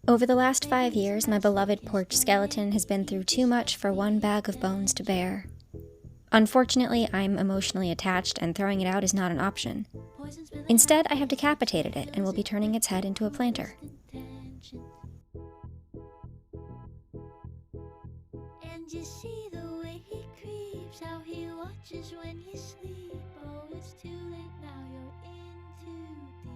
Over the last 5 years, my beloved porch skeleton has been through too much for one bag of bones to bear. Unfortunately, I'm emotionally attached, and throwing it out is not an option. Instead, I have decapitated it and will be turning its head into a planter. And you see the way he creeps, how he watches when you sleep. Oh, it's too late now, you're in too deep.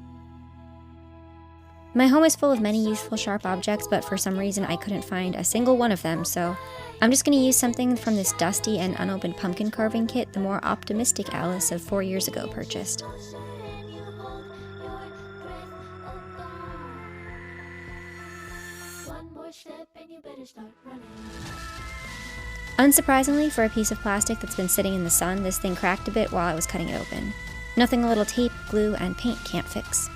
My home is full of many useful sharp objects, but for some reason I couldn't find a single one of them, so I'm just going to use something from this dusty and unopened pumpkin carving kit the more optimistic Alice of 4 years ago purchased. And you hold your breath, oh God. One more step and you better start running. Unsurprisingly, for a piece of plastic that's been sitting in the sun, this thing cracked a bit while I was cutting it open. Nothing a little tape, glue, and paint can't fix.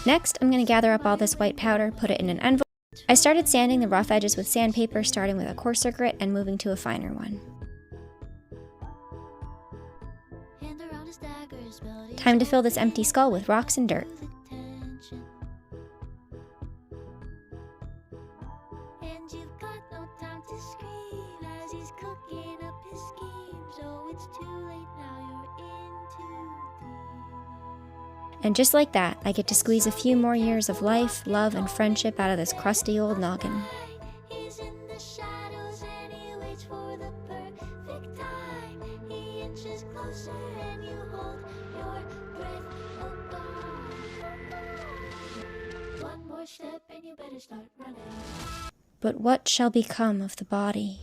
Next, I'm going to gather up all this white powder, put it in an envelope. I started sanding the rough edges with sandpaper, starting with a coarser grit and moving to a finer one. Hand around his daggers, melody. Time to fill this empty skull with rocks and dirt. And you've got no time to scream as he's cooking up his schemes. Oh, it's too late now, you're in too deep. And just like that, I get to squeeze a few more years of life, love, and friendship out of this crusty old noggin. He's in the shadows and he waits for the perfect time. He inches closer and you hold your breath, oh God. One more step and you better start running. But what shall become of the body?